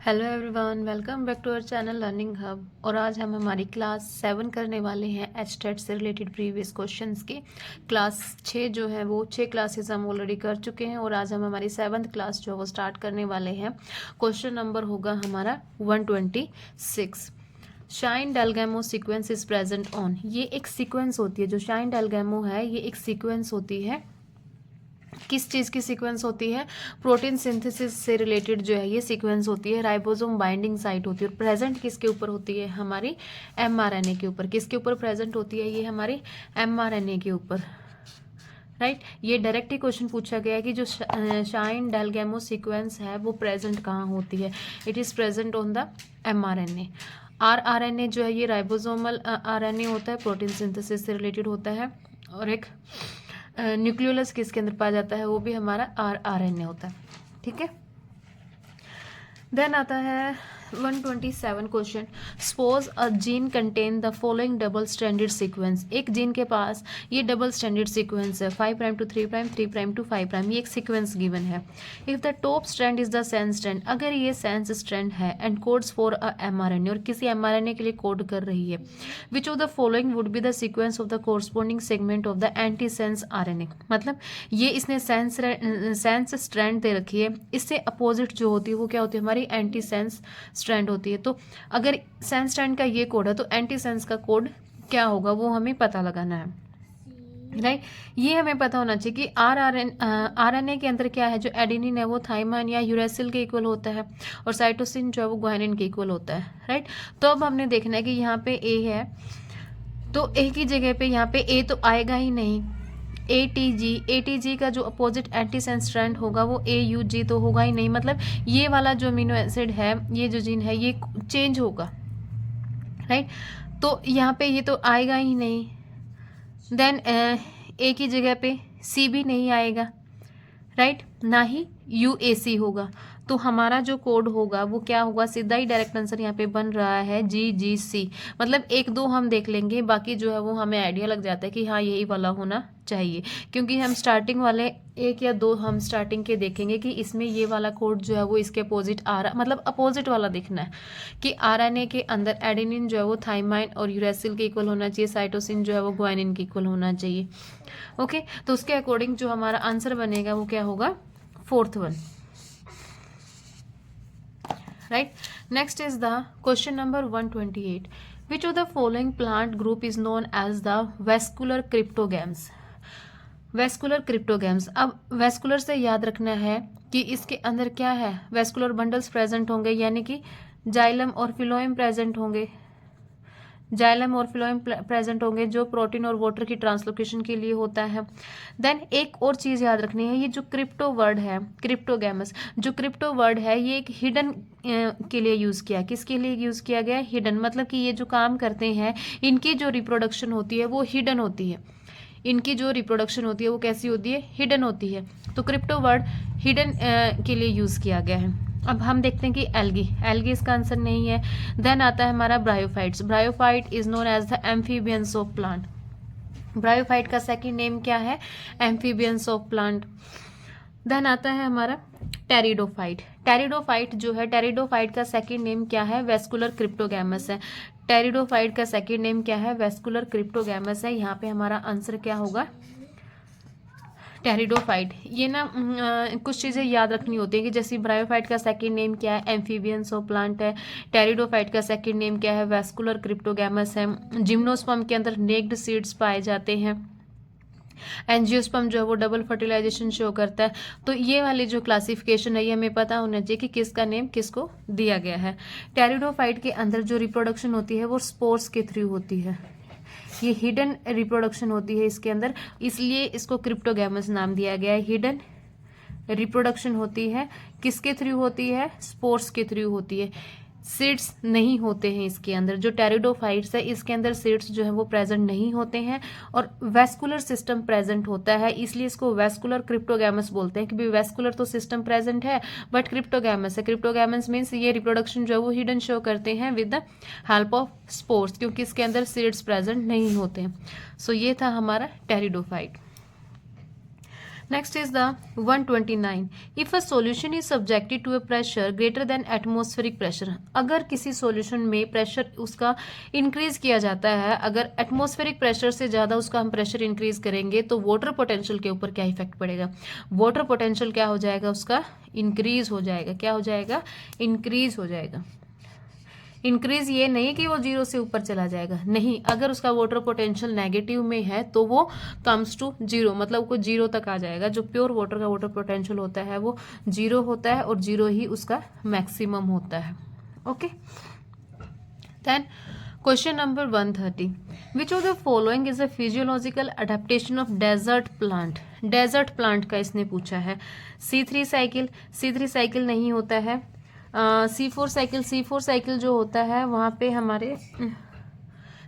Hello everyone, welcome back to our channel learning hub. और आज हम हमारी क्लास 7 करने वाले हैं एचटेट से रिलेटेड प्रीवियस क्वेश्चंस की। क्लास 6 जो है वो 6 क्लासेस हम ऑलरेडी कर चुके हैं और आज हम हमारी 7th क्लास जो है वो स्टार्ट करने वाले हैं। क्वेश्चन नंबर होगा हमारा 126। Shine Dalgarno sequence is present on. ये एक सीक्वेंस होती है, जो शाइन डेलगैमो है ये एक सीक्वेंस होती है। किस चीज़ की सीक्वेंस होती है? प्रोटीन सिंथेसिस से रिलेटेड जो है ये सीक्वेंस होती है। राइबोसोम बाइंडिंग साइट होती है और प्रेजेंट किसके ऊपर होती है? हमारी एमआरएनए के ऊपर। किसके ऊपर प्रेजेंट होती है? ये हमारी एमआरएनए के ऊपर, राइट। ये डायरेक्ट ही क्वेश्चन पूछा गया है कि जो शाइन डेलगैमो सीक्वेंस है वो प्रेजेंट कहाँ होती है? It is present on the mRNA. RNA जो है ये राइबोसोमल आरएनए होता है, प्रोटीन सिंथेसिस से रिलेटेड होता है। और एक न्यूक्लियोलस किसके अंदर पाया जाता है? वो भी हमारा आरएनए होता है, ठीक है। देन आता है 127 question. Suppose a gene contain the following double stranded sequence. एक जीन के पास ये डबल स्ट्रैंडेड सीक्वेंस है, 5 prime to 3 prime, 3 prime to 5 prime. ये एक सीक्वेंस गिवन है। If the top strand is the sense strand, अगर ये सेंस स्ट्रैंड है and codes for a mRNA, और किसी एमआरएनए के लिए कोड कर रही है, which of the following would be the sequence of the corresponding segment of the anti sense RNA. मतलब ये इसने सेंस स्ट्रैंड दे रखी है, इससे अपोजिट जो होती है वो क्या होती है? हमारी एंटी सेंस स्ट्रैंड होती है। तो अगर सेंस स्ट्रैंड का ये कोड है तो एंटी सेंस का कोड क्या होगा वो हमें पता लगाना है, राइट। ये हमें पता होना चाहिए कि आरएनए के अंदर क्या है? जो एडेनिन है वो थाइमाइन या यूरेसिल के इक्वल होता है और साइटोसिन जो है वो ग्वानिन के इक्वल होता है, राइट। तो अब हमने देखना है कि यहाँ पे ए है, तो ए की जगह पे यहाँ पे ए तो आएगा ही नहीं। एटीजी का जो अपोजिट एंटी सेंस स्ट्रैंड होगा वो एयूजी तो होगा ही नहीं। मतलब ये वाला जो अमीनो एसिड है, ये जो जीन है ये चेंज होगा, राइट। तो यहाँ पे ये तो आएगा ही नहीं। देन ए की जगह पे सी भी नहीं आएगा, राइट, ना ही यूएसी होगा। तो हमारा जो कोड होगा वो क्या होगा? सीधा ही डायरेक्ट आंसर यहाँ पे बन रहा है GGC। मतलब 1-2 हम देख लेंगे, बाकी जो है वो हमें आइडिया लग जाता है कि हाँ यही वाला होना चाहिए, क्योंकि हम स्टार्टिंग वाले 1 या 2 हम स्टार्टिंग के देखेंगे कि इसमें ये वाला कोड जो है वो इसके अपोजिट आ रहा, मतलब अपोजिट वाला दिखना है कि आरएनए के अंदर एडेनिन जो है वो थाइमाइन और यूरेसिल के इक्वल होना चाहिए, साइटोसिन जो है वो ग्वानिन के इक्वल होना चाहिए। ओके, तो उसके अकॉर्डिंग जो हमारा आंसर बनेगा वो क्या होगा? 4th one, right. Next is the question number 128. Which of the following plant group is known as the vascular cryptogams? Vascular cryptogams. अब वेस्कुलर से याद रखना है कि इसके अंदर क्या है? वेस्कुलर बंडल्स प्रेजेंट होंगे, यानी कि जाइलम और फिलोएम प्रेजेंट होंगे। जाइलम और फिलोएम प्रेजेंट होंगे जो प्रोटीन और वाटर की ट्रांसलोकेशन के लिए होता है। देन एक और चीज़ याद रखनी है, ये जो क्रिप्टो वर्ड है, क्रिप्टोगैमस, जो क्रिप्टो वर्ड है ये एक हिडन के लिए यूज़ किया। किसके लिए यूज़ किया गया? हिडन। मतलब कि ये जो काम करते हैं इनकी जो रिप्रोडक्शन होती है वो हिडन होती है। इनकी जो रिप्रोडक्शन होती है वो कैसी होती है? हिडन होती है। तो क्रिप्टो वर्ड हिडन के लिए यूज़ किया गया है। अब हम देखते हैं कि एल्गी इसका आंसर नहीं है। देन आता है हमारा bryophytes. Bryophyte is known as the amphibians of plant. Bryophyte का सेकंड नेम क्या है? Amphibians of plant. देन आता है हमारा टेरिडोफाइट। टेरिडोफाइट जो है, टेरिडोफाइट का सेकंड नेम क्या है? वेस्कुलर क्रिप्टोगैमस है। टेरिडोफाइट का सेकंड नेम क्या है? वेस्कुलर क्रिप्टोगैमस है। यहाँ पे हमारा आंसर क्या होगा? टेरिडोफाइट। ये ना कुछ चीज़ें याद रखनी होती है कि जैसे ब्रायोफाइट का सेकंड नेम क्या है? एम्फीबियंस ऑफ प्लांट है। टेरिडोफाइट का सेकंड नेम क्या है? वेस्कुलर क्रिप्टोगैमस है। जिम्नोस्पर्म के अंदर नेक्ड सीड्स पाए जाते हैं। एंजियोस्पर्म जो है वो डबल फर्टिलाइजेशन शो करता है। तो ये वाली जो क्लासिफिकेशन है ये हमें पता होना चाहिए कि किसका नेम किसको दिया गया है। टेरिडोफाइट के अंदर जो रिप्रोडक्शन होती है वो स्पोर्स के थ्रू होती है। ये हिडन रिप्रोडक्शन होती है इसके अंदर, इसलिए इसको क्रिप्टोगैमस नाम दिया गया है। हिडन रिप्रोडक्शन होती है, किसके थ्रू होती है? स्पोर्स के थ्रू होती है। सीड्स नहीं होते हैं इसके अंदर। जो टेरिडोफाइट्स है इसके अंदर सीड्स जो है वो प्रेजेंट नहीं होते हैं और वेस्कुलर सिस्टम प्रेजेंट होता है, इसलिए इसको वेस्कुलर क्रिप्टोगैमस बोलते हैं। क्योंकि वेस्कुलर तो सिस्टम प्रेजेंट है बट क्रिप्टोगैमस है। क्रिप्टोगैमस मीन्स ये रिप्रोडक्शन जो है वो हिडन शो करते हैं with the help of spores, क्योंकि इसके अंदर सीड्स प्रेजेंट नहीं होते हैं। सो ये था हमारा pteridophyte. Next is the 129. If a solution is subjected to a pressure greater than atmospheric pressure, अगर किसी सॉल्यूशन में प्रेशर उसका इंक्रीज किया जाता है, अगर एटमॉस्फेरिक प्रेशर से ज़्यादा उसका हम प्रेशर इंक्रीज करेंगे तो वाटर पोटेंशियल के ऊपर क्या इफेक्ट पड़ेगा? वाटर पोटेंशियल क्या हो जाएगा? उसका इंक्रीज हो जाएगा। क्या हो जाएगा? इंक्रीज हो जाएगा। इंक्रीज ये नहीं कि वो जीरो से ऊपर चला जाएगा, नहीं, अगर उसका वाटर पोटेंशियल नेगेटिव में है तो वो कम्स टू जीरो, मतलब वो जीरो तक आ जाएगा। जो प्योर वाटर का वाटर पोटेंशियल होता है वो जीरो होता है और जीरो ही उसका मैक्सिमम होता है। Okay, then question number 130. Which of the following is a physiological adaptation of desert plant? Desert plant का इसने पूछा है। C3 साइकिल, C3 साइकिल नहीं होता है। C4 साइकिल, C4 साइकिल जो होता है वहाँ पे हमारे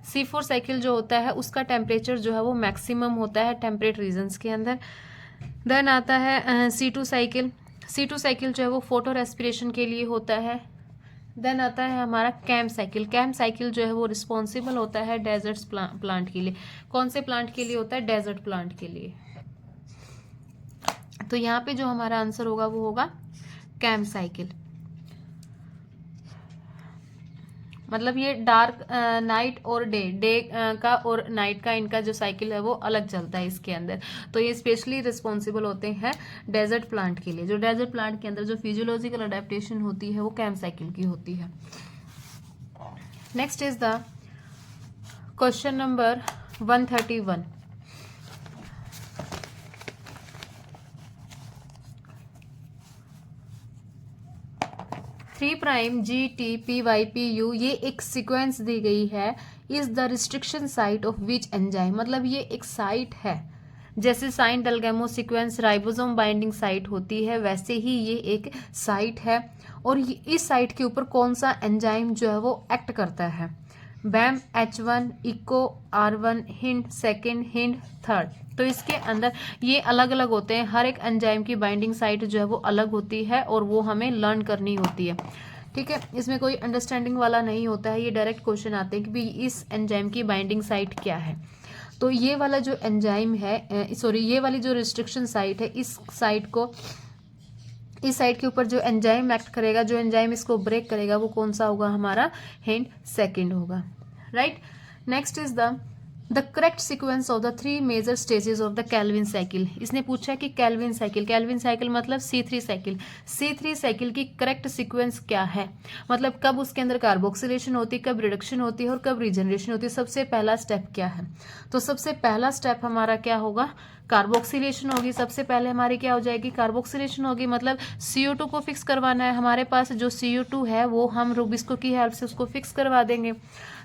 C4 साइकिल जो होता है उसका टेम्परेचर जो है वो मैक्सिमम होता है टेम्परेट रीजन्स के अंदर। देन आता है C2 साइकिल, C2 साइकिल जो है वो फोटो रेस्पिरेशन के लिए होता है। देन आता है हमारा कैम साइकिल, कैम साइकिल जो है वो रिस्पॉन्सिबल होता है डेजर्ट प्लांट के लिए। कौन से प्लांट के लिए होता है? डेजर्ट प्लांट के लिए। तो यहाँ पे जो हमारा आंसर होगा वो होगा कैम साइकिल। मतलब ये डार्क नाइट और डे का और नाइट का इनका जो साइकिल है वो अलग चलता है इसके अंदर। तो ये स्पेशली रिस्पॉन्सिबल होते हैं डेजर्ट प्लांट के लिए। जो डेजर्ट प्लांट के अंदर जो फिजियोलॉजिकल अडेप्टेशन होती है वो कैम साइकिल की होती है। Next is the question number 131. 3' GTPYPU ये एक सीक्वेंस दी गई है। Is the restriction site of which enzyme? मतलब ये एक साइट है, जैसे Shine Dalgarno sequence ribosome binding site होती है वैसे ही ये एक साइट है। और इस साइट के ऊपर कौन सा एंजाइम जो है वो एक्ट करता है? Bam, H1, Eco, R1, Hind second, Hind third. तो इसके अंदर ये अलग अलग होते हैं, हर एक एंजाइम की बाइंडिंग साइट जो है वो अलग होती है और वो हमें लर्न करनी होती है। ठीक है, इसमें कोई अंडरस्टैंडिंग वाला नहीं होता है, ये डायरेक्ट क्वेश्चन आते हैं कि भाई इस एंजाइम की बाइंडिंग साइट क्या है। तो ये वाला जो एंजाइम है, सॉरी ये वाली जो रिस्ट्रिक्शन साइट है, इस साइट के ऊपर जो एंजाइम एक्ट करेगा, जो एंजाइम इसको ब्रेक करेगा वो कौन सा होगा? हमारा हिंड सेकेंड होगा। Right, next is the correct sequence of the 3 major stages of the Calvin cycle. इसने पूछा कि कैल्विन साइकिल मतलब C3 साइकिल, C3 साइकिल की करेक्ट सीक्वेंस क्या है? मतलब कब उसके अंदर कार्बोक्सिलेशन होती है, कब रिडक्शन होती है और कब रीजनरेशन होती है। सबसे पहला स्टेप क्या है? तो सबसे पहला स्टेप हमारा क्या होगा? कार्बोक्सिलेशन होगी। सबसे पहले हमारी क्या हो जाएगी? कार्बोक्सिलेशन होगी। मतलब CO2 को फिक्स करवाना है हमारे पास, जो CO2 है वो हम रुबिस्को की हेल्प से उसको फिक्स करवा देंगे।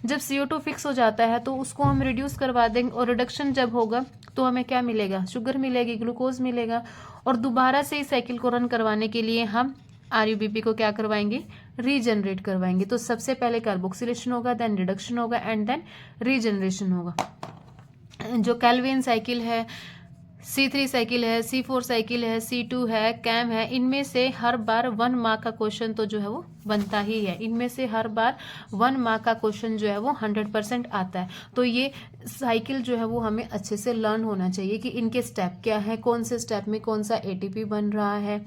जब CO2 फिक्स हो जाता है तो उसको हम रिड्यूस करवा देंगे और रिडक्शन जब होगा तो हमें क्या मिलेगा? शुगर मिलेगी, ग्लूकोज मिलेगा। और दोबारा से इस साइकिल को रन करवाने के लिए हम RUBP को क्या करवाएंगे? रीजनरेट करवाएंगे। तो सबसे पहले कार्बोक्सिलेशन होगा, देन रिडक्शन होगा एंड देन रीजनरेशन होगा। जो कैल्विन साइकिल है, C3 साइकिल है, C4 साइकिल है, C2 है, कैम है, इनमें से हर बार 1 मार्क का क्वेश्चन तो जो है वो बनता ही है। इनमें से हर बार 1 मार्क का क्वेश्चन जो है वो 100% आता है। तो ये साइकिल जो है वो हमें अच्छे से लर्न होना चाहिए कि इनके स्टेप क्या है, कौन से स्टेप में कौन सा ATP बन रहा है।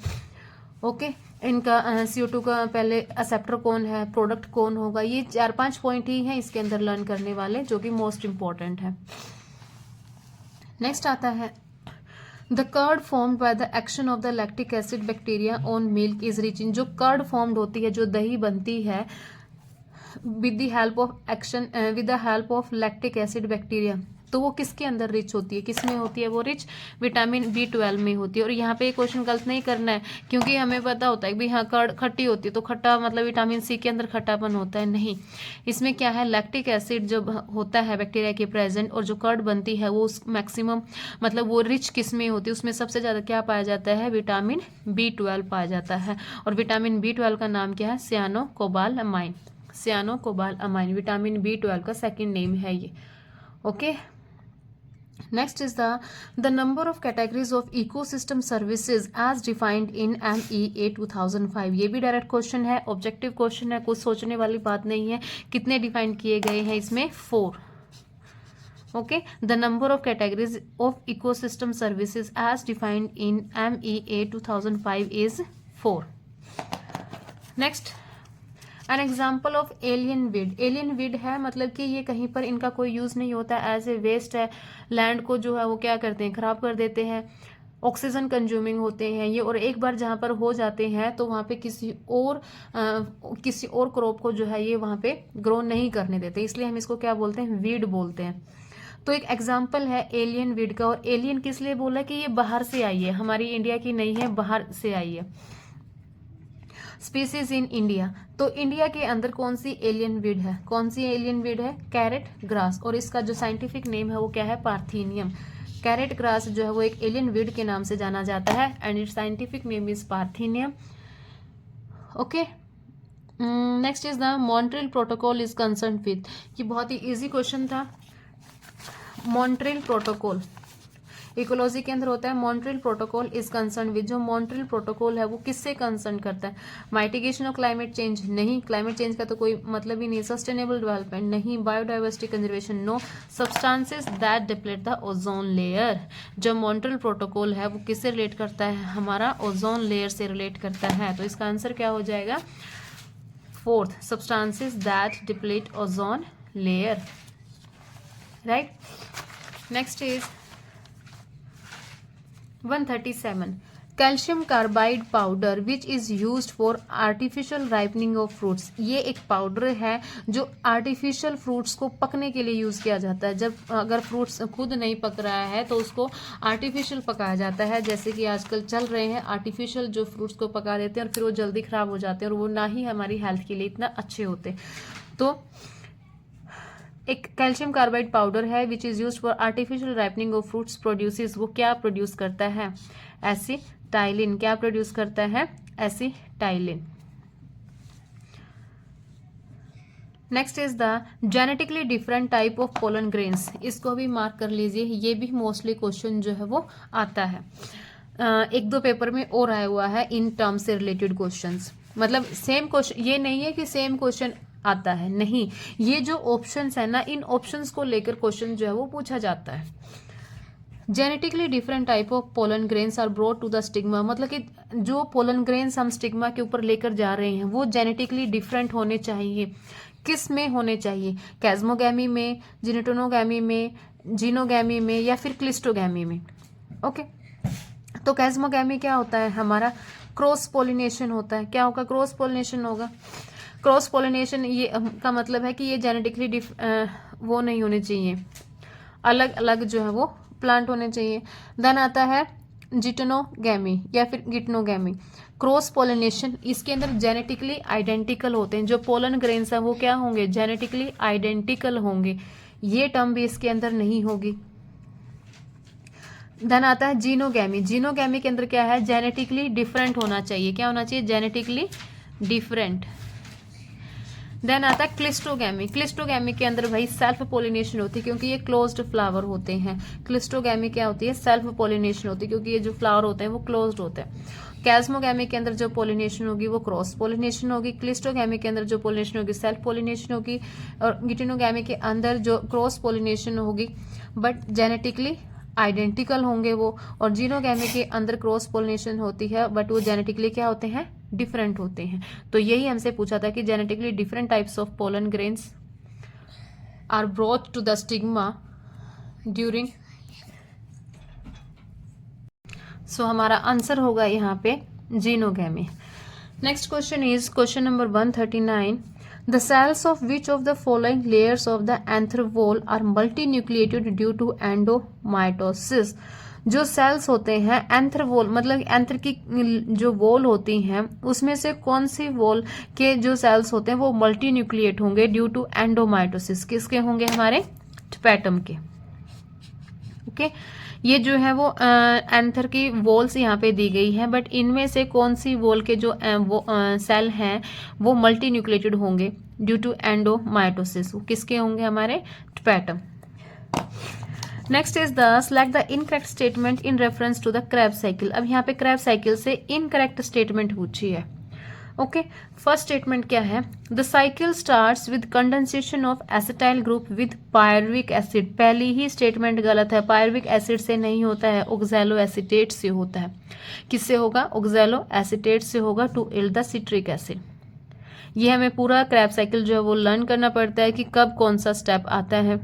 ओके, इनका CO2 का पहले एक्सेप्टर कौन है, प्रोडक्ट कौन होगा। ये 4-5 पॉइंट ही हैं इसके अंदर लर्न करने वाले, जो कि मोस्ट इम्पॉर्टेंट है। नेक्स्ट आता है the curd formed by the action of the lactic acid bacteria on milk is rich in. जो कर्ड फॉर्म्ड होती है, जो दही बनती है with the help of lactic acid bacteria, तो वो किसके अंदर रिच होती है? किस में होती है वो रिच? विटामिन B12 में होती है। और यहाँ पे ये क्वेश्चन गलत नहीं करना है, क्योंकि हमें पता होता है कि भाई हाँ कर्ड खट्टी होती है तो खट्टा मतलब विटामिन C के अंदर खट्टापन होता है। नहीं, इसमें क्या है? लैक्टिक एसिड जब होता है बैक्टीरिया के प्रेजेंट और जो कर्ड बनती है वो मैक्सिमम मतलब वो रिच किस में होती है? उसमें सबसे ज़्यादा क्या पाया जाता है? विटामिन B12 पाया जाता है। और विटामिन B12 का नाम क्या है? सियानोकोबालामाइन। सियानोकोबालामाइन विटामिन B12 का सेकेंड नेम है ये। Okay, next is the number of categories of ecosystem services as defined in MEA 2005। ये भी डायरेक्ट क्वेश्चन है, ऑब्जेक्टिव क्वेश्चन है, कुछ सोचने वाली बात नहीं है। कितने डिफाइन किए गए हैं इसमें? 4। Okay, the number of categories of ecosystem services as defined in MEA 2005 is 4. Next, N example of alien weed. Alien weed है मतलब कि ये कहीं पर इनका कोई यूज नहीं होता, एज ए वेस्ट है, लैंड को जो है वो क्या करते हैं, खराब कर देते हैं, ऑक्सीजन कंज्यूमिंग होते हैं ये, और एक बार जहाँ पर हो जाते हैं तो वहाँ पे किसी और क्रॉप को जो है ये वहाँ पे ग्रो नहीं करने देते, इसलिए हम इसको क्या बोलते हैं, वीड बोलते हैं। तो एक एग्जाम्पल है एलियन वीड का। और एलियन किस लिए बोला कि ये बाहर से आई है, हमारी इंडिया की नहीं है, बाहर से आई है। स्पीसीज इन इंडिया, तो इंडिया के अंदर कौन सी एलियन वीड है, कौन सी एलियन वीड है, कैरेट ग्रास, और इसका जो साइंटिफिक नेम है वो क्या है, पार्थेनियम। कैरेट ग्रास जो है वो एक एलियन वीड के नाम से जाना जाता है and its scientific name is parthenium. Okay, next is the Montreal protocol is concern with, ये बहुत ही इजी क्वेश्चन था। मॉन्ट्रियल प्रोटोकॉल इकोलॉजी के अंदर होता है। Montreal protocol is concern with, जो मॉन्ट्रियल प्रोटोकॉल है वो किससे कंसर्न करता है, माइटिगेशन ऑफ क्लाइमेट चेंज नहीं, क्लाइमेट चेंज का तो कोई मतलब ही नहीं, सस्टेनेबल डेवलपमेंट नहीं, biodiversity conservation no, substances that deplete the ozone layer. जो मॉन्ट्रियल प्रोटोकॉल है वो किससे रिलेट करता है, हमारा ओजोन लेयर से रिलेट करता है। तो इसका आंसर क्या हो जाएगा, 4th, substances that deplete ozone layer, right. Next is 137, calcium carbide powder which is used for artificial ripening of fruits. ये एक पाउडर है जो आर्टिफिशियल फ्रूट्स को पकने के लिए यूज किया जाता है। जब अगर फ्रूट्स खुद नहीं पक रहा है तो उसको आर्टिफिशियल पकाया जाता है, जैसे कि आजकल चल रहे हैं आर्टिफिशियल जो फ्रूट्स को पका देते हैं और फिर वो जल्दी खराब हो जाते हैं और वो ना ही हमारी हेल्थ के लिए इतना अच्छे होते। तो एक कैल्शियम कार्बाइड पाउडर है which is used for artificial ripening of fruits produces, वो क्या प्रोड्यूस करता है, एसिटाइलिन। क्या प्रोड्यूस करता है, acetylene. Next is the genetically different type of pollen grains, इसको भी मार्क कर लीजिए, ये भी मोस्टली क्वेश्चन जो है वो आता है। एक दो पेपर में और आया हुआ है इन टर्म्स से रिलेटेड क्वेश्चंस, मतलब सेम क्वेश्चन, ये नहीं है कि सेम क्वेश्चन आता है, नहीं, ये जो ऑप्शंस है ना, इन ऑप्शंस को लेकर क्वेश्चन जो है वो पूछा जाता है। Genetically different type of pollen grains are brought to the stigma, मतलब कि जो पोलन ग्रेन्स हम स्टिग्मा के ऊपर लेकर जा रहे हैं वो जेनेटिकली डिफरेंट होने चाहिए। किस में होने चाहिए, कैस्मोगैमी में, जिनेटोनोगैमी में, जीनोगैमी में, या फिर क्लिस्टोगैमी में। ओके, तो कैस्मोगैमी क्या होता है, हमारा क्रॉस पोलिनेशन होता है। क्या होगा, क्रॉस पोलिनेशन होगा। क्रॉस पोलिनेशन ये का मतलब है कि ये जेनेटिकली वो नहीं होने चाहिए, अलग अलग जो है वो प्लांट होने चाहिए। देन आता है जिटनोगैमी या फिर गिटनोगैमी। क्रॉस पोलिनेशन, इसके अंदर जेनेटिकली आइडेंटिकल होते हैं, जो पोलन ग्रेन्स हैं वो क्या होंगे, जेनेटिकली आइडेंटिकल होंगे, ये टर्म भी इसके अंदर नहीं होगी। देन आता है जीनोगैमी। जीनोगैमी के अंदर क्या है, जेनेटिकली डिफरेंट होना चाहिए। क्या होना चाहिए, जेनेटिकली डिफरेंट। देन आता है क्लिस्टोगैमी। क्लिस्टोगैमी के अंदर भाई सेल्फ पोलिनेशन होती है, क्योंकि ये क्लोज्ड फ्लावर होते हैं। क्लिस्टोगैमी क्या होती है, सेल्फ पोलिनेशन होती है, क्योंकि ये जो फ्लावर होते हैं वो क्लोज्ड होते हैं। कैस्मोगैमी के अंदर जो पोलिनेशन होगी वो क्रॉस पोलिनेशन होगी। क्लिस्टोगैमी के अंदर जो पोलिनेशन होगी सेल्फ पोलिनेशन होगी। और गिटिनोगैमी के अंदर जो क्रॉस पोलिनेशन होगी बट जेनेटिकली आइडेंटिकल होंगे वो। और जीनोगैमी के अंदर क्रॉस पोलिनेशन होती है बट वो जेनेटिकली क्या होते हैं, डिफरेंट होते हैं। तो यही हमसे पूछा था कि genetically different types of pollen grains are brought to the stigma during. So हमारा आंसर होगा यहाँ पे xenogamy. Next question is question number 139, the cells of which of the following layers of the anther wall are multinucleated due to endomitosis. जो cells होते हैं anther wall, मतलब anther की जो वॉल होती हैं उसमें से कौन सी वॉल के जो सेल्स होते हैं वो मल्टी न्यूक्लिएट होंगे ड्यू टू एंडोमाइटोसिस। किसके होंगे, हमारे टपैटम के। ओके, ये जो है वो एंथर की वॉल्स यहाँ पे दी गई है, बट इनमें से कौन सी वॉल के जो सेल हैं वो मल्टी न्यूक्लिएटेड होंगे ड्यू टू एंडोमाइटोसिस। वो किसके होंगे, हमारे tapetum. Next is the select the incorrect statement in reference to the Krebs cycle. अब यहाँ पे क्रैब साइकिल से इनकरेक्ट स्टेटमेंट पूछी है। ओके, फर्स्ट स्टेटमेंट क्या है? The cycle starts with condensation of acetyl group with pyruvic acid. पहली ही स्टेटमेंट गलत है, पायरुविक एसिड से नहीं होता है, ऑक्सैलो एसीटेट से होता है। किससे होगा? ऑक्सैलो एसीटेट से होगा to yield the citric acid. ये हमें पूरा क्रैब साइकिल जो है वो लर्न करना पड़ता है कि कब कौन सा स्टेप आता है।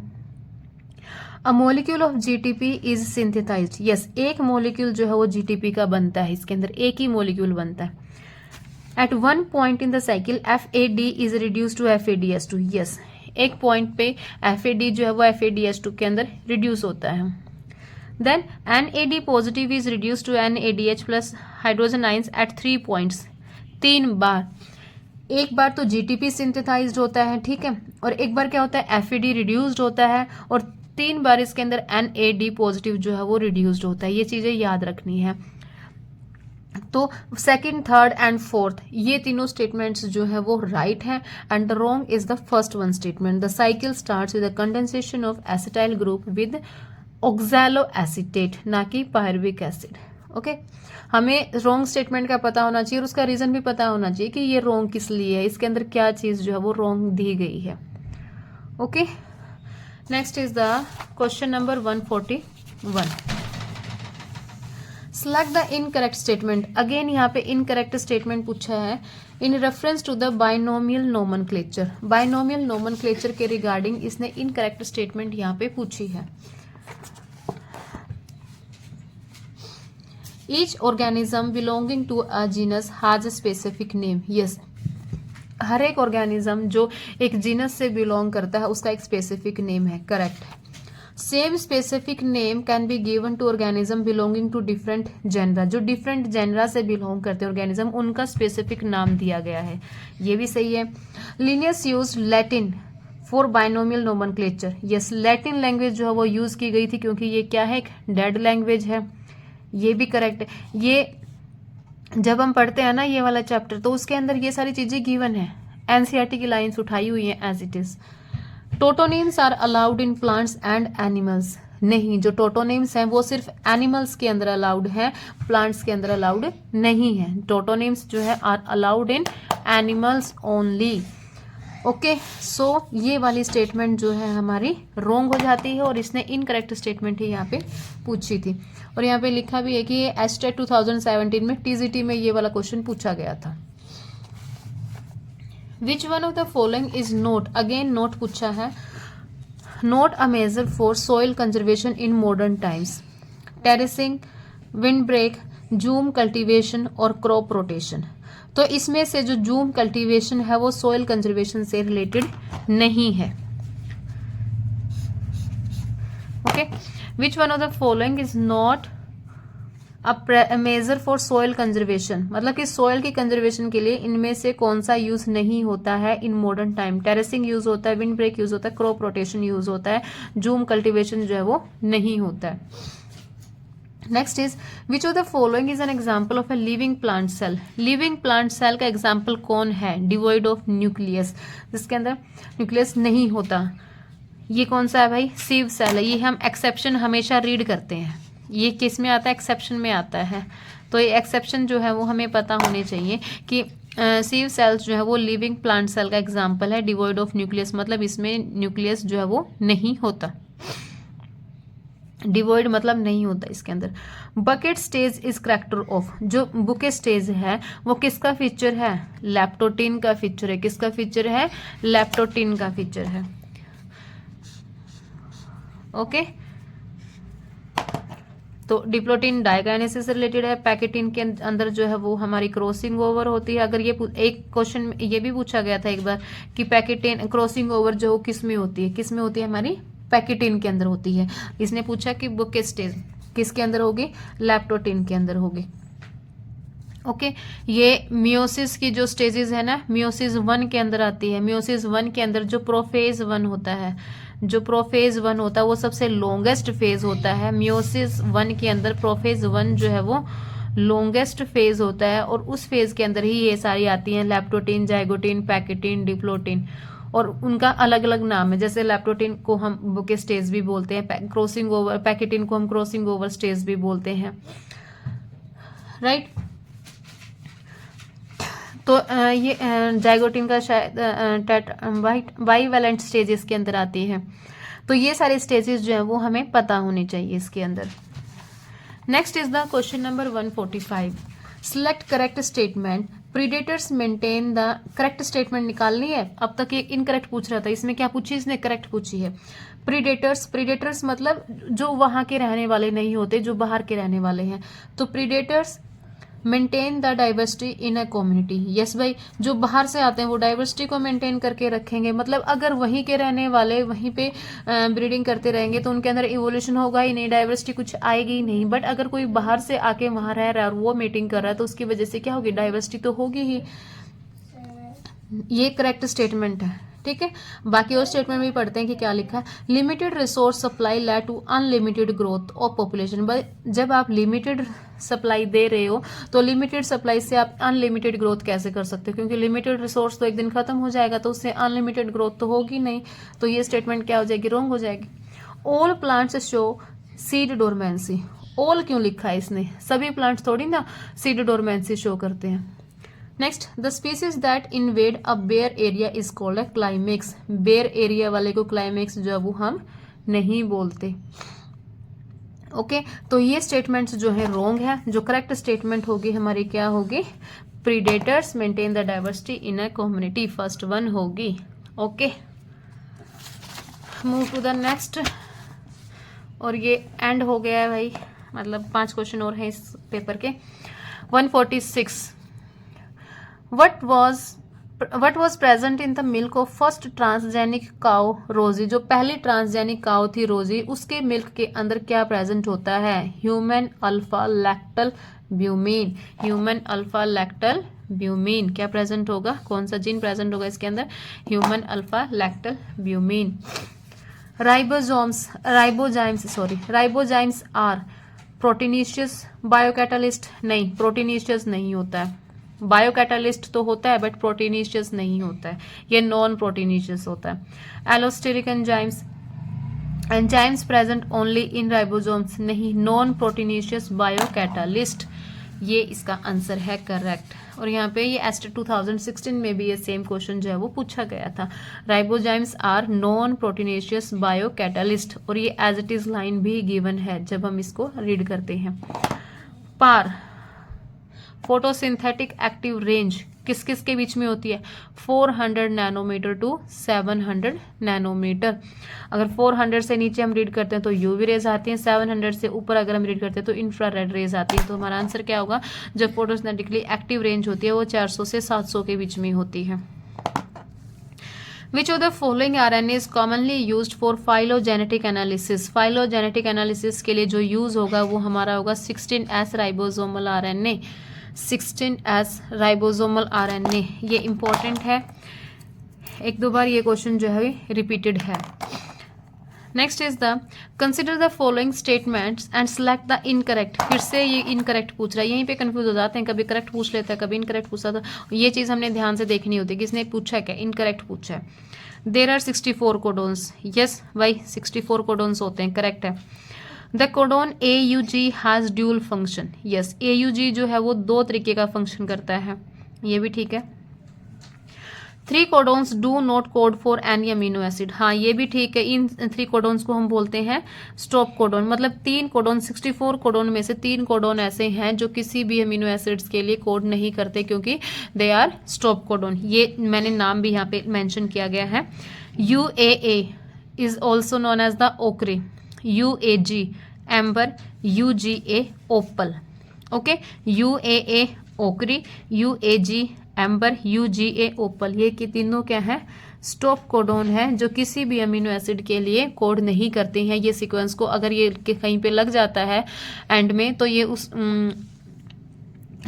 A molecule of GTP is synthesized. Yes, एक मोलिक्यूल जो है वो जीटीपी का बनता है, इसके अंदर एक ही मोलिक्यूल बनता है। At one point in the cycle FAD is reduce to FADH2। Yes, एक पॉइंट पे FAD जो है वो FADH2 के अंदर रिड्यूस होता है। Then NAD positive is reduce to NADH plus hydrogen ions at 3 points. 3 बार, एक बार तो जीटीपी सिंथेसाइज्ड होता है, ठीक है, और एक बार क्या होता है? FAD रिड्यूस्ड होता है, और 3 बार इसके अंदर NAD पॉजिटिव जो है वो रिड्यूस्ड होता है। ये चीजें याद रखनी है। तो सेकंड, थर्ड एंड फोर्थ ये तीनों स्टेटमेंट्स जो है वो राइट है, and the wrong is the first one statement. The cycle starts with the condensation of acetyl group with oxalo acetate, ना कि पायरुविक एसिड। ओके, हमें रॉन्ग स्टेटमेंट का पता होना चाहिए और उसका रीजन भी पता होना चाहिए कि ये रॉन्ग किस लिए है, इसके अंदर क्या चीज जो है वो रॉन्ग दी गई है। Okay, next is the question number 141। Select the incorrect statement. Again यहाँ पे इनकरेक्ट स्टेटमेंट पूछा है in reference to the binomial nomenclature. Binomial nomenclature के रिगार्डिंग इसने इनकरेक्ट स्टेटमेंट यहाँ पे पूछी है। Each organism belonging to a genus has a specific name. Yes, हर एक ऑर्गेनिज्म जो एक जीनस से बिलोंग करता है उसका एक स्पेसिफिक नेम है, correct. Same specific name can be given to organism belonging to different genera. जो डिफरेंट जेनरा से बिलोंग करते हैं ऑर्गेनिज्म, उनका स्पेसिफिक नाम दिया गया है, ये भी सही है। Linnaeus use Latin for binomial nomenclature. Yes, Latin language जो है वो यूज की गई थी क्योंकि ये क्या है? एक डेड लैंग्वेज है, ये भी करेक्ट है। ये जब हम पढ़ते हैं ना ये वाला चैप्टर, तो उसके अंदर ये सारी चीजें गिवन है, एनसीईआरटी की लाइंस उठाई हुई है as it is. Tautonyms are allowed in plants and animals. नहीं, जो टोटोनिम्स हैं वो सिर्फ एनिमल्स के अंदर अलाउड है, प्लांट्स के अंदर अलाउड नहीं है। टोटोनिम्स जो है are allowed in animals only. Okay, so ये वाली स्टेटमेंट जो है हमारी रॉन्ग हो जाती है और इसने इनकरेक्ट स्टेटमेंट ही यहाँ पे पूछी थी। और यहाँ पे लिखा भी है कि ये एस्टेट 2017 में टीजीटी में ये वाला क्वेश्चन पूछा गया था। Which one of the following is not, again not पूछा है, not a major for soil conservation in modern times. Terracing, wind break, jhum cultivation और क्रॉप रोटेशन। तो इसमें से जो जूम कल्टीवेशन है वो सॉइल कंजर्वेशन से रिलेटेड नहीं है। Okay, which one of the following is not a major for soil conservation, मतलब कि सॉइल की कंजर्वेशन के लिए इनमें से कौन सा यूज नहीं होता है in modern time. Terracing use होता है, विंड ब्रेक यूज होता है, क्रॉप रोटेशन यूज होता है, जूम कल्टीवेशन जो है वो नहीं होता है। Next is which of the following is an example of a living plant cell. Living plant cell का एग्जाम्पल कौन है? डिवॉइड ऑफ न्यूक्लियस, जिसके अंदर न्यूक्लियस नहीं होता। ये कौन सा है भाई? सिव सेल है। ये हम एक्सेप्शन हमेशा रीड करते हैं, ये किस में आता है? एक्सेप्शन में आता है। तो ये एक्सेप्शन जो है वो हमें पता होने चाहिए कि सिव सेल्स जो है वो लिविंग प्लांट सेल का एग्जाम्पल है। डिवॉइड ऑफ न्यूक्लियस मतलब इसमें न्यूक्लियस जो है वो नहीं होता, डिवॉइड मतलब नहीं होता इसके अंदर। Bucket stage is character of, जो बुके स्टेज है वो किसका फीचर है? लैप्टोटिन का फीचर है। किसका फीचर है? लैप्टोटिन का फीचर है। ओके, तो डिप्लोटिन डाइकाइनेसिस से रिलेटेड है। पैकेटिन के अंदर जो है वो हमारी क्रॉसिंग ओवर होती है। अगर ये एक क्वेश्चन ये भी पूछा गया था एक बार कि पैकेटिन क्रॉसिंग ओवर जो किस में होती है? किस में होती है? हमारी पैकेटिन के अंदर होती है। इसने पूछा कि बुके स्टेज किसके अंदर होगी? लैप्टोटिन के अंदर होगी। ओके, ये मियोसिस की जो स्टेजेस है ना, मियोसिस 1 के अंदर आती है। मियोसिस 1 के अंदर जो प्रोफेज 1 होता है, जो प्रोफेज 1 होता है वो सबसे लॉन्गेस्ट फेज होता है। मियोसिस 1 के अंदर प्रोफेज 1 जो है वो लॉन्गेस्ट फेज होता है और उस फेज के अंदर ही ये सारी आती हैं, लैप्टोटिन, जाइगोटिन, पैकेटिन, डिप्लोटिन, और उनका अलग अलग नाम है। जैसे लैप्टोटिन को हम बुके स्टेज भी बोलते हैं, क्रॉसिंग ओवर, पैकेटिन को हम क्रॉसिंग ओवर स्टेज भी बोलते हैं, राइट। तो ये जाइगोटिन का शायद बाईवैलेंट स्टेज इसके अंदर आती है। तो ये सारे स्टेजेस जो है वो हमें पता होने चाहिए इसके अंदर। Next is the question number 145। Select correct statement. Predators maintain the correct statement निकालनी है। अब तक ये इनकरेक्ट पूछ रहा था, इसमें क्या पूछी, इसने करेक्ट पूछी है। प्रीडेटर्स मतलब जो वहां के रहने वाले नहीं होते, जो बाहर के रहने वाले हैं। तो predators maintain the diversity in a community. Yes भाई, जो बाहर से आते हैं वो डाइवर्सिटी को मेंटेन करके रखेंगे। मतलब अगर वहीं के रहने वाले वहीं पे ब्रीडिंग करते रहेंगे तो उनके अंदर इवोल्यूशन होगा ही नहीं, डाइवर्सिटी कुछ आएगी ही नहीं। बट अगर कोई बाहर से आके वहां रह रहा है और वो मीटिंग कर रहा है तो उसकी वजह से क्या होगी, डाइवर्सिटी तो होगी ही। ये करेक्ट स्टेटमेंट है, ठीक है। बाकी और स्टेटमेंट भी पढ़ते हैं कि क्या लिखा है। Limited resource supply lead to unlimited growth of population. जब आप लिमिटेड सप्लाई दे रहे हो तो लिमिटेड सप्लाई से आप अनलिमिटेड ग्रोथ कैसे कर सकते हो, क्योंकि लिमिटेड रिसोर्स तो एक दिन खत्म हो जाएगा, तो उससे अनलिमिटेड ग्रोथ तो होगी नहीं। तो ये स्टेटमेंट क्या हो जाएगी, रॉन्ग हो जाएगी। All plants show seed dormancy. All क्यों लिखा है इसने, सभी प्लांट्स थोड़ी ना सीड डोरमेंसी शो करते हैं। Next, the species that invade a bare area is called a climax. Bare area वाले को क्लाइमेक्स जो है वो हम नहीं बोलते। ओके, तो ये स्टेटमेंट्स जो है रॉन्ग है। जो करेक्ट स्टेटमेंट होगी हमारी क्या होगी, predators maintain the diversity in a community, first one होगी। Okay, move to the next. और ये एंड हो गया है भाई, मतलब 5 क्वेश्चन और हैं इस पेपर के। 146। What was present in the milk of first transgenic cow रोजी। जो पहली ट्रांसजेनिक काउ थी रोजी, उसके मिल्क के अंदर क्या प्रेजेंट होता है, ह्यूमन अल्फा लैक्टल ब्यूमीन। ह्यूमन अल्फा लैक्टल ब्यूमीन क्या प्रेजेंट होगा, कौन सा जीन प्रेजेंट होगा इसके अंदर, human alpha lactalbumin. Ribozymes are proteinaceous biocatalyst. नहीं, प्रोटीनिशियस नहीं होता है। बायोकैटालिस्ट तो होता है बट प्रोटीनिशियस नहीं होता है, ये नॉन प्रोटीनिशियस होता है। Allosteric enzymes present only in ribosomes. नहीं, नॉन प्रोटीनिशियस बायोकैटालिस्ट, ये इसका आंसर है करेक्ट। और यहाँ पे ये एस्टर 2016 में भी ये सेम क्वेश्चन जो है वो पूछा गया था। राइबोजाइम्स आर नॉन प्रोटीनेशियस बायोकैटालिस्ट, और ये एज इट इज लाइन भी गिवन है जब हम इसको रीड करते हैं। पार फोटोसिंथेटिक एक्टिव रेंज किस किस के बीच में होती है, 400 नैनोमीटर टू 700 नैनोमीटर। अगर 400 से नीचे हम रीड करते हैं तो यूवी रेज आती हैं, 700 से ऊपर अगर हम रीड करते हैं तो इंफ्रारेड रेज आती है। तो हमारा आंसर क्या होगा, जब फोटोसिंथेटिकली एक्टिव रेंज होती है वो 400 से 700 के बीच में होती है। Which of the following RNA is commonly used for phylogenetic analysis? phylogenetic analysis के लिए जो यूज होगा वो हमारा होगा 16S ribosomal RNA। 16S ribosomal RNA, ये इंपॉर्टेंट है, एक दो बार ये क्वेश्चन जो है रिपीटेड है। Next is the consider the following statements and select the incorrect. फिर से ये इनकरेक्ट पूछ रहा है, यहीं पे कंफ्यूज हो जाते हैं, कभी करेक्ट पूछ लेता है कभी इनकरेक्ट पूछता था। ये चीज़ हमने ध्यान से देखनी होती है, किसने पूछा क्या, इनकरेक्ट पूछा है। There are 64 codons. यस भाई, 64 कोडोन्स होते हैं, करेक्ट है। The codon AUG has dual function. Yes, AUG जो है वो 2 तरीके का फंक्शन करता है, ये भी ठीक है। 3 codons do not code for any amino acid. हाँ, ये भी ठीक है। इन 3 कोडोन्स को हम बोलते हैं स्टॉप कोडोन। मतलब 3 कोडोन, 64 कोडोन में से 3 कोडोन ऐसे हैं जो किसी भी अमीनो एसिड्स के लिए कोड नहीं करते, क्योंकि दे आर स्टॉप कोडोन। ये मैंने नाम भी यहाँ पे मेंशन किया गया है। UAA is also known as the ochre, UAG amber, UGA opal. Okay, UAA ochre, UAG amber, UGA opal, ये कि तीनों क्या है, स्टॉप कोडोन है जो किसी भी अमीनो एसिड के लिए कोड नहीं करते हैं। ये सीक्वेंस को अगर ये कहीं पे लग जाता है एंड में तो ये उस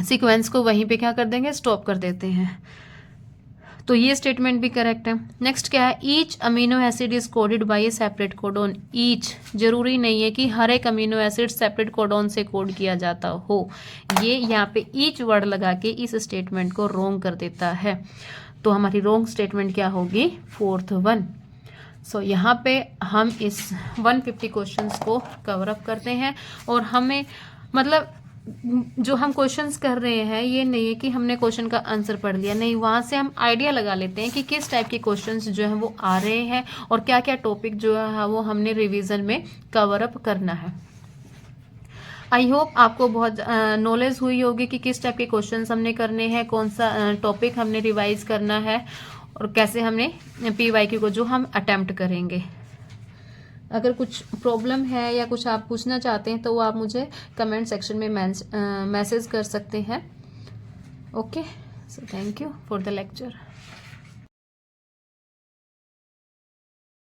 सीक्वेंस को वहीं पे क्या कर देंगे, स्टॉप कर देते हैं। तो ये स्टेटमेंट भी करेक्ट है। नेक्स्ट क्या है, each amino acid is coded by A separate codon. Each जरूरी नहीं है कि हर एक अमीनो एसिड सेपरेट कोडोन से कोड किया जाता हो। ये यहाँ पे ईच वर्ड लगा के इस स्टेटमेंट को रॉन्ग कर देता है। तो हमारी रॉन्ग स्टेटमेंट क्या होगी, 4th वन। सो यहाँ पे हम इस 150 क्वेश्चंस को कवर अप करते हैं और हमें मतलब जो हम क्वेश्चंस कर रहे हैं ये नहीं है कि हमने क्वेश्चन का आंसर पढ़ लिया, नहीं, वहाँ से हम आइडिया लगा लेते हैं कि किस टाइप के क्वेश्चंस जो हैं वो आ रहे हैं और क्या क्या टॉपिक जो है वो हमने रिवीजन में कवर अप करना है। आई होप आपको बहुत नॉलेज हुई होगी कि किस टाइप के क्वेश्चंस हमने करने हैं, कौन सा टॉपिक हमने रिवाइज करना है और कैसे हमने PYQ को जो हम अटेम्प्ट करेंगे। अगर कुछ प्रॉब्लम है या कुछ आप पूछना चाहते हैं तो वो आप मुझे कमेंट सेक्शन में मैसेज कर सकते हैं। Okay, so thank you for the lecture.